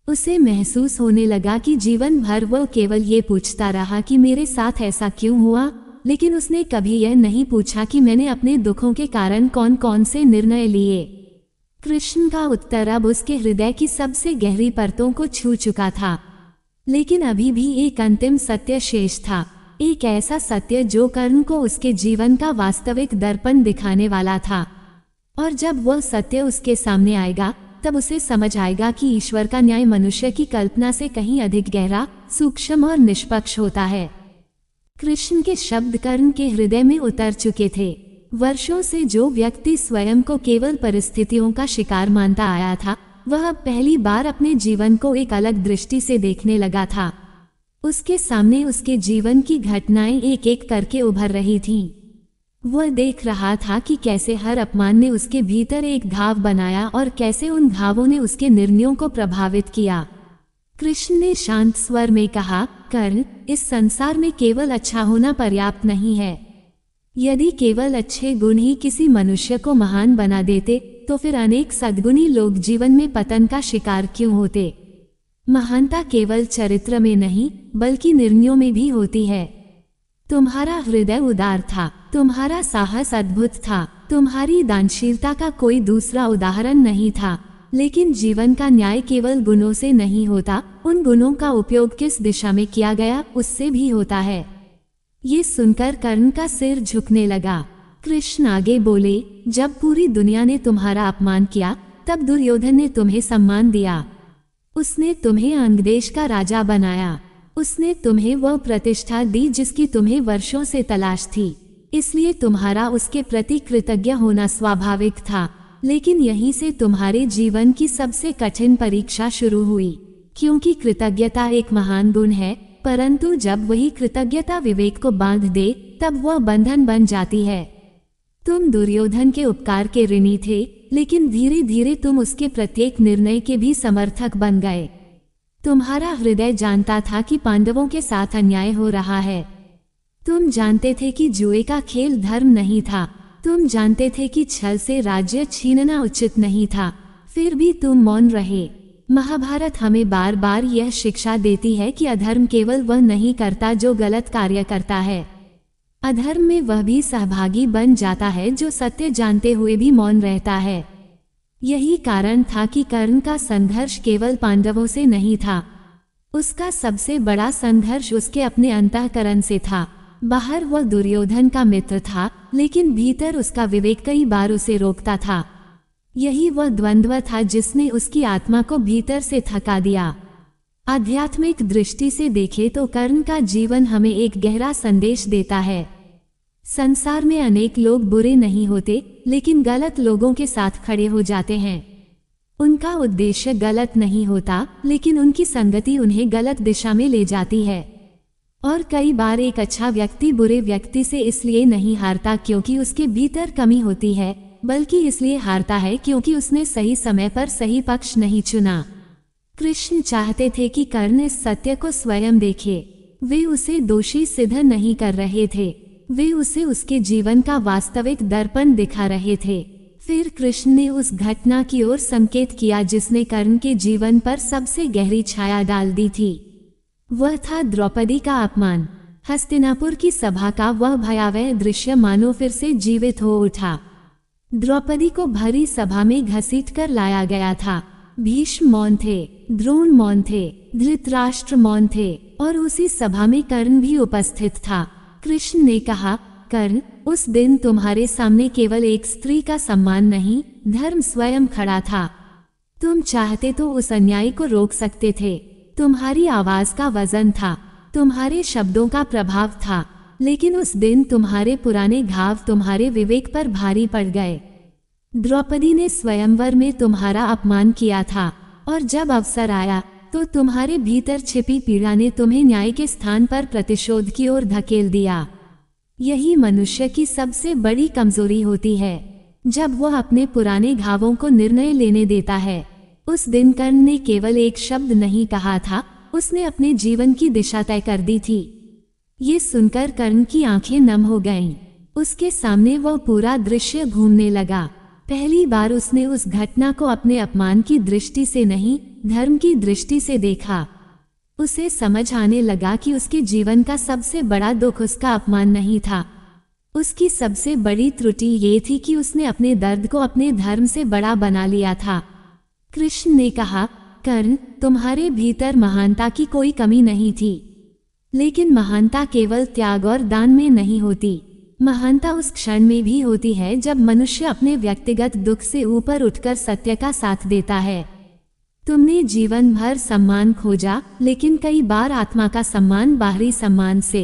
उसे महसूस होने लगा कि जीवन भर वो केवल ये पूछता रहा कि मेरे साथ ऐसा क्यों हुआ, लेकिन उसने कभी यह नहीं पूछा कि मैंने अपने दुखों के कारण कौन कौन से निर्णय लिए। कृष्ण का उत्तर अब उसके हृदय की सबसे गहरी परतों को छू चुका था, लेकिन अभी भी एक अंतिम सत्य शेष था। एक ऐसा सत्य जो कर्ण को उसके जीवन का वास्तविक दर्पण दिखाने वाला था। और जब वह सत्य उसके सामने आएगा, तब उसे समझ आएगा कि ईश्वर का न्याय मनुष्य की कल्पना से कहीं अधिक गहरा, सूक्ष्म और निष्पक्ष होता है। कृष्ण के शब्द कर्ण के हृदय में उतर चुके थे। वर्षों से जो व्यक्ति स्वयं को केवल परिस्थितियों का शिकार मानता आया था, वह अब पहली बार अपने जीवन को एक अलग दृष्टि से देखने लगा था। उसके सामने उसके जीवन की घटनाएं एक एक करके उभर रही थीं। वह देख रहा था कि कैसे हर अपमान ने उसके भीतर एक घाव बनाया और कैसे उन घावों ने उसके निर्णयों को प्रभावित किया। कृष्ण ने शांत स्वर में कहा, कर्ण, इस संसार में केवल अच्छा होना पर्याप्त नहीं है। यदि केवल अच्छे गुण ही किसी मनुष्य को महान बना देते, तो फिर अनेक सद्गुणी लोग जीवन में पतन का शिकार क्यों होते। महानता केवल चरित्र में नहीं, बल्कि निर्णयों में भी होती है। तुम्हारा हृदय उदार था, तुम्हारा साहस अद्भुत था, तुम्हारी दानशीलता का कोई दूसरा उदाहरण नहीं था। लेकिन जीवन का न्याय केवल गुणों से नहीं होता, उन गुणों का उपयोग किस दिशा में किया गया उससे भी होता है। ये सुनकर कर्ण का सिर झुकने लगा। कृष्ण आगे बोले, जब पूरी दुनिया ने तुम्हारा अपमान किया, तब दुर्योधन ने तुम्हें सम्मान दिया। उसने तुम्हें अंगदेश का राजा बनाया। उसने तुम्हें वह प्रतिष्ठा दी जिसकी तुम्हें वर्षों से तलाश थी, इसलिए तुम्हारा उसके प्रति कृतज्ञ होना स्वाभाविक था। लेकिन यहीं से तुम्हारे जीवन की सबसे कठिन परीक्षा शुरू हुई, क्योंकि कृतज्ञता एक महान गुण है, परंतु जब वही कृतज्ञता विवेक को बांध दे, तब वह बंधन बन जाती है। तुम दुर्योधन के उपकार के ऋणी थे, लेकिन धीरे धीरे तुम उसके प्रत्येक निर्णय के भी समर्थक बन गए। तुम्हारा हृदय जानता था कि पांडवों के साथ अन्याय हो रहा है। तुम जानते थे कि जुए का खेल धर्म नहीं था। तुम जानते थे कि छल से राज्य छीनना उचित नहीं था, फिर भी तुम मौन रहे। महाभारत हमें बार बार यह शिक्षा देती है कि अधर्म केवल वह नहीं करता जो गलत कार्य करता है। अधर्म में वह भी सहभागी बन जाता है जो सत्य जानते हुए भी मौन रहता है। यही कारण था कि कर्ण का संघर्ष केवल पांडवों से नहीं था। उसका सबसे बड़ा संघर्ष उसके अपने अंतःकरण से था। बाहर वह दुर्योधन का मित्र था, लेकिन भीतर उसका विवेक कई बार उसे रोकता था। यही वह द्वंद्व था जिसने उसकी आत्मा को भीतर से थका दिया। आध्यात्मिक दृष्टि से देखे तो कर्ण का जीवन हमें एक गहरा संदेश देता है। संसार में अनेक लोग बुरे नहीं होते, लेकिन गलत लोगों के साथ खड़े हो जाते हैं। उनका उद्देश्य गलत नहीं होता, लेकिन उनकी संगति उन्हें गलत दिशा में ले जाती है। और कई बार एक अच्छा व्यक्ति बुरे व्यक्ति से इसलिए नहीं हारता क्योंकि उसके भीतर कमी होती है, बल्कि इसलिए हारता है क्योंकि उसने सही समय पर सही पक्ष नहीं चुना। कृष्ण चाहते थे कि कर्ण इस सत्य को स्वयं देखे। वे उसे दोषी सिद्ध नहीं कर रहे थे, वे उसे उसके जीवन का वास्तविक दर्पण दिखा रहे थे। फिर कृष्ण ने उस घटना की ओर संकेत किया जिसने कर्ण के जीवन पर सबसे गहरी छाया डाल दी थी। वह था द्रौपदी का अपमान। हस्तिनापुर की सभा का वह भयावह दृश्य मानो फिर से जीवित हो उठा। द्रौपदी को भरी सभा में घसीटकर लाया गया था। भीष्म मौन थे, द्रोण मौन थे, धृतराष्ट्र मौन थे, और उसी सभा में कर्ण भी उपस्थित था। कृष्ण ने कहा, कर्ण, उस दिन तुम्हारे सामने केवल एक स्त्री का सम्मान नहीं, धर्म स्वयं खड़ा था। तुम चाहते तो उस अन्याय को रोक सकते थे। तुम्हारी आवाज का वजन था, तुम्हारे शब्दों का प्रभाव था, लेकिन उस दिन तुम्हारे पुराने घाव तुम्हारे विवेक पर भारी पड़ गए। द्रौपदी ने स्वयंवर में तुम्हारा अपमान किया था, और जब अवसर आया तो तुम्हारे भीतर छिपी पीड़ा ने तुम्हें न्याय के स्थान पर प्रतिशोध की ओर धकेल दिया। यही मनुष्य की सबसे बड़ी कमजोरी होती है, जब वह अपने पुराने घावों को निर्णय लेने देता है। उस दिन कर्ण ने केवल एक शब्द नहीं कहा था, उसने अपने जीवन की दिशा तय कर दी थी। ये सुनकर कर्ण की आंखें नम हो गईं। उसके सामने वह पूरा दृश्य घूमने लगा। पहली बार उसने उस घटना को अपने अपमान की दृष्टि से नहीं, धर्म की दृष्टि से देखा। उसे समझ आने लगा कि उसके जीवन का सबसे बड़ा दुख उसका अपमान नहीं था। उसकी सबसे बड़ी त्रुटि ये थी कि उसने अपने दर्द को अपने धर्म से बड़ा बना लिया था। कृष्ण ने कहा, कर्ण, तुम्हारे भीतर महानता की कोई कमी नहीं थी, लेकिन महानता केवल त्याग और दान में नहीं होती। महानता उस क्षण में भी होती है जब मनुष्य अपने व्यक्तिगत दुख से ऊपर उठकर सत्य का साथ देता है। तुमने जीवन भर सम्मान खोजा, लेकिन कई बार आत्मा का सम्मान बाहरी सम्मान से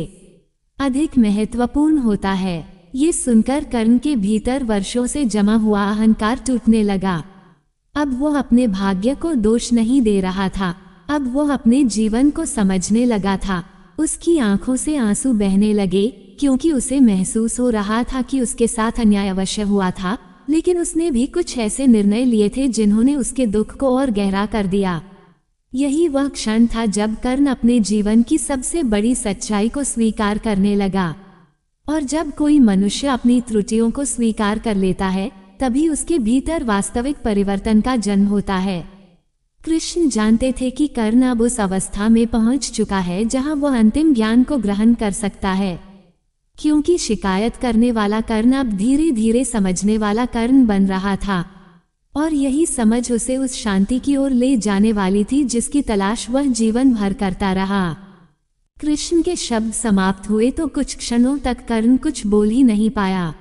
अधिक महत्वपूर्ण होता है। ये सुनकर कर्ण के भीतर वर्षों से जमा हुआ अहंकार टूटने लगा। अब वह अपने भाग्य को दोष नहीं दे रहा था, अब वह अपने जीवन को समझने लगा था। उसकी आंखों से आंसू बहने लगे, क्योंकि उसे महसूस हो रहा था कि उसके साथ अन्याय अवश्य हुआ था, लेकिन उसने भी कुछ ऐसे निर्णय लिए थे जिन्होंने उसके दुख को और गहरा कर दिया। यही वह क्षण था जब कर्ण अपने जीवन की सबसे बड़ी सच्चाई को स्वीकार करने लगा। और जब कोई मनुष्य अपनी त्रुटियों को स्वीकार कर लेता है, तभी उसके भीतर वास्तविक परिवर्तन का जन्म होता है। कृष्ण जानते थे कि कर्ण अब उस अवस्था में पहुंच चुका है जहां वह अंतिम ज्ञान को ग्रहण कर सकता है, क्योंकि शिकायत करने वाला कर्ण अब धीरे धीरे समझने वाला कर्ण बन रहा था, और यही समझ उसे उस शांति की ओर ले जाने वाली थी जिसकी तलाश वह जीवन भर करता रहा। कृष्ण के शब्द समाप्त हुए तो कुछ क्षणों तक कर्ण कुछ बोल ही नहीं पाया।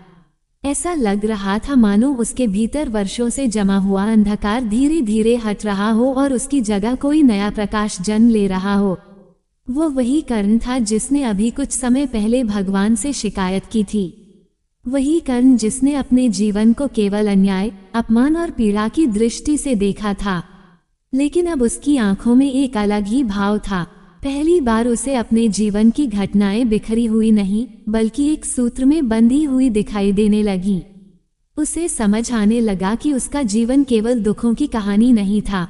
ऐसा लग रहा था मानो उसके भीतर वर्षों से जमा हुआ अंधकार धीरे धीरे हट रहा हो और उसकी जगह कोई नया प्रकाश जन्म ले रहा हो। वो वही कर्ण था जिसने अभी कुछ समय पहले भगवान से शिकायत की थी। वही कर्ण जिसने अपने जीवन को केवल अन्याय, अपमान और पीड़ा की दृष्टि से देखा था, लेकिन अब उसकी आंखों में एक अलग ही भाव था। पहली बार उसे अपने जीवन की घटनाएं बिखरी हुई नहीं, बल्कि एक सूत्र में बंधी हुई दिखाई देने लगी। उसे समझ आने लगा कि उसका जीवन केवल दुखों की कहानी नहीं था,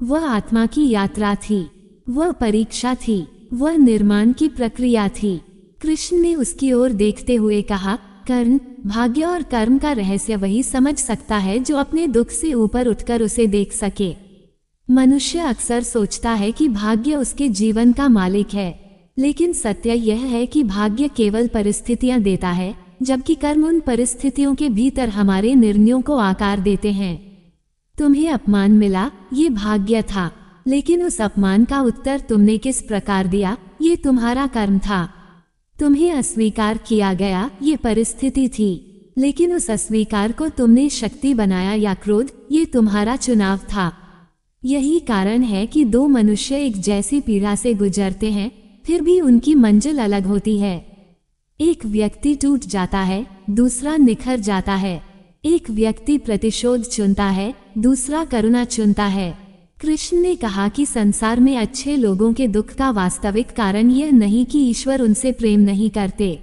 वह आत्मा की यात्रा थी, वह परीक्षा थी, वह निर्माण की प्रक्रिया थी। कृष्ण ने उसकी ओर देखते हुए कहा, कर्ण, भाग्य और कर्म का रहस्य वही समझ सकता है जो अपने दुख से ऊपर उठकर उसे देख सके। मनुष्य अक्सर सोचता है कि भाग्य उसके जीवन का मालिक है, लेकिन सत्य यह है कि भाग्य केवल परिस्थितियां देता है, जबकि कर्म उन परिस्थितियों के भीतर हमारे निर्णयों को आकार देते हैं। तुम्हें अपमान मिला, ये भाग्य था, लेकिन उस अपमान का उत्तर तुमने किस प्रकार दिया, ये तुम्हारा कर्म था। तुम्हें अस्वीकार किया गया, ये परिस्थिति थी, लेकिन उस अस्वीकार को तुमने शक्ति बनाया या क्रोध, ये तुम्हारा चुनाव था। यही कारण है कि दो मनुष्य एक जैसी पीड़ा से गुजरते हैं, फिर भी उनकी मंजिल अलग होती है। एक व्यक्ति टूट जाता है, दूसरा निखर जाता है। एक व्यक्ति प्रतिशोध चुनता है, दूसरा करुणा चुनता है। कृष्ण ने कहा कि संसार में अच्छे लोगों के दुख का वास्तविक कारण यह नहीं कि ईश्वर उनसे प्रेम नहीं करते,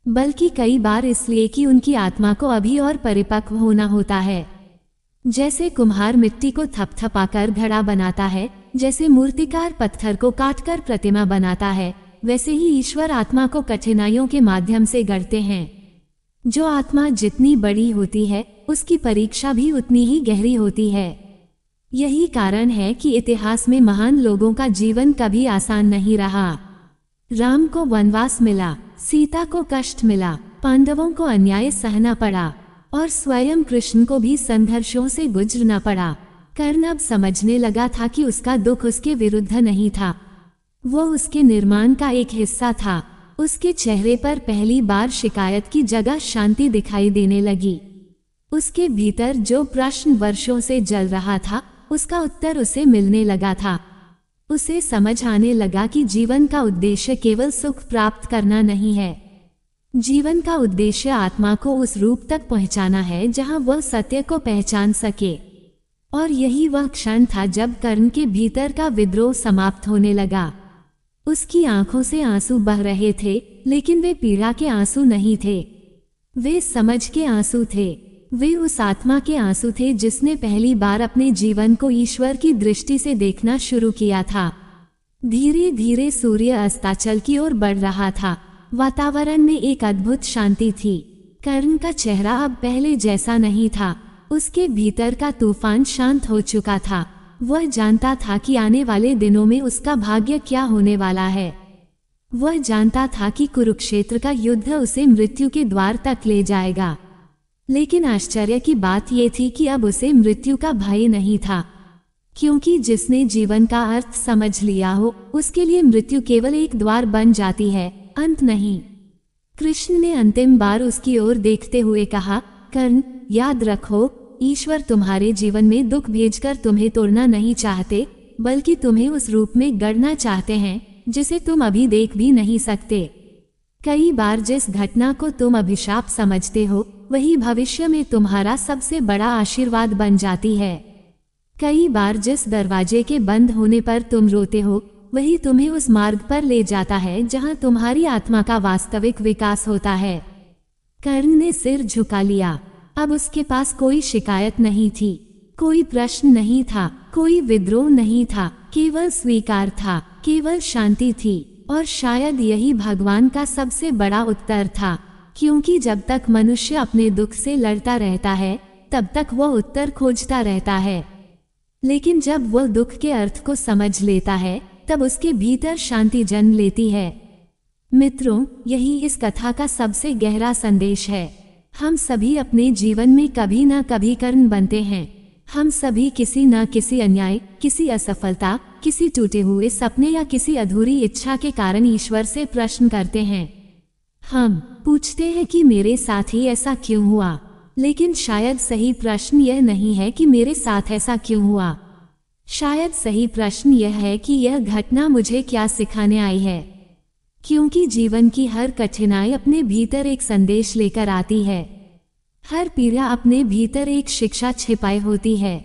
बल्कि कई बार इसलिए कि उनकी आत्मा को अभी और परिपक्व होना होता है। जैसे कुम्हार मिट्टी को थपथपाकर घड़ा बनाता है, जैसे मूर्तिकार पत्थर को काटकर प्रतिमा बनाता है, वैसे ही ईश्वर आत्मा को कठिनाइयों के माध्यम से गढ़ते हैं। जो आत्मा जितनी बड़ी होती है, उसकी परीक्षा भी उतनी ही गहरी होती है। यही कारण है कि इतिहास में महान लोगों का जीवन कभी आसान नहीं रहा। राम को वनवास मिला, सीता को कष्ट मिला, पांडवों को अन्याय सहना पड़ा और स्वयं कृष्ण को भी संघर्षों से गुजरना पड़ा। कर्ण अब समझने लगा था कि उसका दुख उसके विरुद्ध नहीं था, वो उसके निर्माण का एक हिस्सा था। उसके चेहरे पर पहली बार शिकायत की जगह शांति दिखाई देने लगी। उसके भीतर जो प्रश्न वर्षों से जल रहा था, उसका उत्तर उसे मिलने लगा था। उसे समझ आने लगा कि जीवन का उद्देश्य केवल सुख प्राप्त करना नहीं है। जीवन का उद्देश्य आत्मा को उस रूप तक पहुंचाना है जहां वह सत्य को पहचान सके। और यही वह क्षण था जब कर्ण के भीतर का विद्रोह समाप्त होने लगा। उसकी आंखों से आंसू बह रहे थे, लेकिन वे पीड़ा के आंसू नहीं थे, वे समझ के आंसू थे। वे उस आत्मा के आंसू थे जिसने पहली बार अपने जीवन को ईश्वर की दृष्टि से देखना शुरू किया था। धीरे धीरे सूर्य अस्ताचल की ओर बढ़ रहा था। वातावरण में एक अद्भुत शांति थी। कर्ण का चेहरा अब पहले जैसा नहीं था। उसके भीतर का तूफान शांत हो चुका था। वह जानता था कि आने वाले दिनों में उसका भाग्य क्या होने वाला है। वह जानता था कि कुरुक्षेत्र का युद्ध उसे मृत्यु के द्वार तक ले जाएगा। लेकिन आश्चर्य की बात यह थी कि अब उसे मृत्यु का भय नहीं था, क्योंकि जिसने जीवन का अर्थ समझ लिया हो, उसके लिए मृत्यु केवल एक द्वार बन जाती है, अंत नहीं। कृष्ण ने अंतिम बार उसकी ओर देखते हुए कहा, कर्ण, याद रखो, ईश्वर तुम्हारे जीवन में दुख भेजकर तुम्हें तोड़ना नहीं चाहते, बल्कि तुम्हें उस रूप में गढ़ना चाहते हैं जिसे तुम अभी देख भी नहीं सकते। कई बार जिस घटना को तुम अभिशाप समझते हो, वही भविष्य में तुम्हारा सबसे बड़ा आशीर्वाद बन जाती है। कई बार जिस दरवाजे के बंद होने पर तुम रोते हो, वही तुम्हें उस मार्ग पर ले जाता है जहां तुम्हारी आत्मा का वास्तविक विकास होता है। कर्ण ने सिर झुका लिया। अब उसके पास कोई शिकायत नहीं थी, कोई प्रश्न नहीं था, कोई विद्रोह नहीं था, केवल स्वीकार था, केवल शांति थी। और शायद यही भगवान का सबसे बड़ा उत्तर था, क्योंकि जब तक मनुष्य अपने दुख से लड़ता रहता है, तब तक वह उत्तर खोजता रहता है। लेकिन जब वह दुख के अर्थ को समझ लेता है, तब उसके भीतर शांति जन्म लेती है। मित्रों, यही इस कथा का सबसे गहरा संदेश है। हम सभी अपने जीवन में कभी न कभी कर्ण बनते हैं। हम सभी किसी न किसी अन्याय, किसी असफलता, किसी टूटे हुए सपने या किसी अधूरी इच्छा के कारण ईश्वर से प्रश्न करते हैं। हम पूछते हैं कि मेरे साथ ही ऐसा क्यों हुआ, लेकिन शायद सही प्रश्न यह नहीं है कि मेरे साथ ऐसा क्यों हुआ। शायद सही प्रश्न यह है कि यह घटना मुझे क्या सिखाने आई है, क्योंकि जीवन की हर कठिनाई अपने भीतर एक संदेश लेकर आती है। हर पीड़ा अपने भीतर एक शिक्षा छिपाई होती है।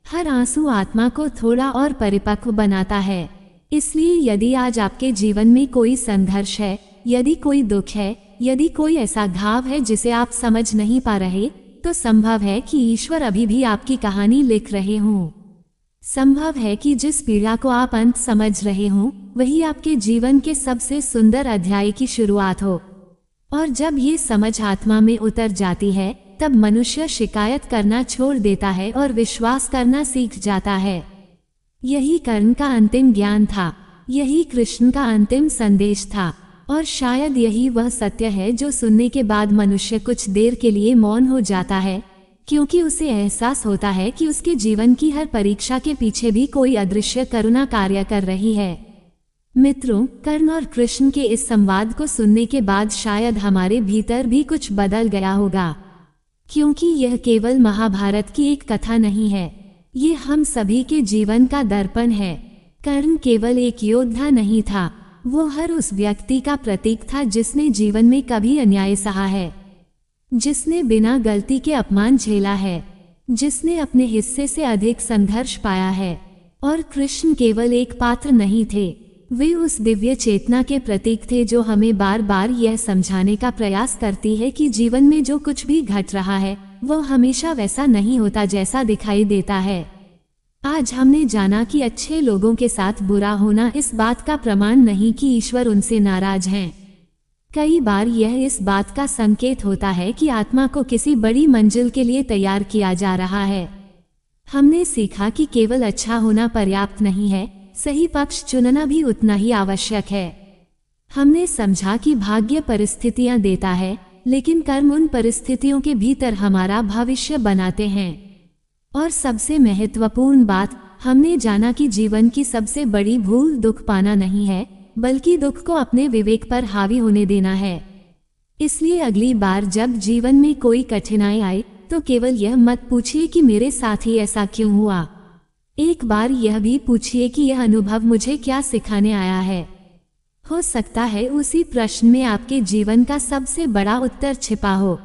हर आंसू आत्मा को थोड़ा और परिपक्व बनाता है। इसलिए यदि आज आपके जीवन में कोई संघर्ष है, यदि कोई दुख है, यदि कोई ऐसा घाव है जिसे आप समझ नहीं पा रहे, तो संभव है कि ईश्वर अभी भी आपकी कहानी लिख रहे हों। संभव है कि जिस पीड़ा को आप अंत समझ रहे हों, वही आपके जीवन के सबसे सुंदर अध्याय की शुरुआत हो। और जब ये समझ आत्मा में उतर जाती है, तब मनुष्य शिकायत करना छोड़ देता है और विश्वास करना सीख जाता है। यही कर्ण का अंतिम ज्ञान था, यही कृष्ण का अंतिम संदेश था। और शायद यही वह सत्य है जो सुनने के बाद मनुष्य कुछ देर के लिए मौन हो जाता है, क्योंकि उसे एहसास होता है कि उसके जीवन की हर परीक्षा के पीछे भी कोई अदृश्य करुणा कार्य कर रही है। मित्रों, कर्ण और कृष्ण के इस संवाद को सुनने के बाद शायद हमारे भीतर भी कुछ बदल गया होगा, क्योंकि यह केवल महाभारत की एक कथा नहीं है, ये हम सभी के जीवन का दर्पण है। कर्ण केवल एक योद्धा नहीं था, वो हर उस व्यक्ति का प्रतीक था जिसने जीवन में कभी अन्याय सहा है, जिसने बिना गलती के अपमान झेला है, जिसने अपने हिस्से से अधिक संघर्ष पाया है। और कृष्ण केवल एक पात्र नहीं थे, वे उस दिव्य चेतना के प्रतीक थे जो हमें बार बार यह समझाने का प्रयास करती है कि जीवन में जो कुछ भी घट रहा है वो हमेशा वैसा नहीं होता जैसा दिखाई देता है। आज हमने जाना कि अच्छे लोगों के साथ बुरा होना इस बात का प्रमाण नहीं कि ईश्वर उनसे नाराज हैं। कई बार यह इस बात का संकेत होता है कि आत्मा को किसी बड़ी मंजिल के लिए तैयार किया जा रहा है। हमने सीखा कि केवल अच्छा होना पर्याप्त नहीं है, सही पक्ष चुनना भी उतना ही आवश्यक है। हमने समझा कि भाग्य परिस्थितियां देता है, लेकिन कर्म उन परिस्थितियों के भीतर हमारा भविष्य बनाते हैं। और सबसे महत्वपूर्ण बात, हमने जाना कि जीवन की सबसे बड़ी भूल दुख पाना नहीं है, बल्कि दुख को अपने विवेक पर हावी होने देना है। इसलिए अगली बार जब जीवन में कोई कठिनाई आए तो केवल यह मत पूछिए कि मेरे साथ ही ऐसा क्यों हुआ। एक बार यह भी पूछिए कि यह अनुभव मुझे क्या सिखाने आया है। हो सकता है उसी प्रश्न में आपके जीवन का सबसे बड़ा उत्तर छिपा हो।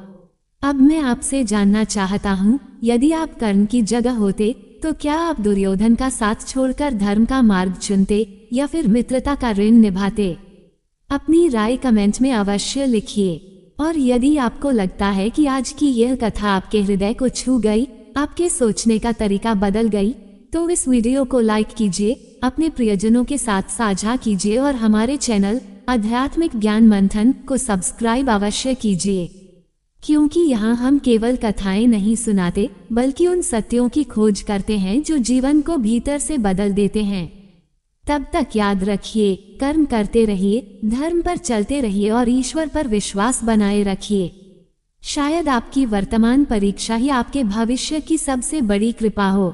अब मैं आपसे जानना चाहता हूँ, यदि आप कर्ण की जगह होते तो क्या आप दुर्योधन का साथ छोड़कर धर्म का मार्ग चुनते या फिर मित्रता का ऋण निभाते? अपनी राय कमेंट में अवश्य लिखिए। और यदि आपको लगता है कि आज की यह कथा आपके हृदय को छू गई, आपके सोचने का तरीका बदल गई, तो इस वीडियो को लाइक कीजिए, अपने प्रियजनों के साथ साझा कीजिए और हमारे चैनल आध्यात्मिक ज्ञान मंथन को सब्सक्राइब अवश्य कीजिए, क्योंकि यहाँ हम केवल कथाएं नहीं सुनाते बल्कि उन सत्यों की खोज करते हैं जो जीवन को भीतर से बदल देते हैं। तब तक याद रखिए, कर्म करते रहिए, धर्म पर चलते रहिए और ईश्वर पर विश्वास बनाए रखिए। शायद आपकी वर्तमान परीक्षा ही आपके भविष्य की सबसे बड़ी कृपा हो।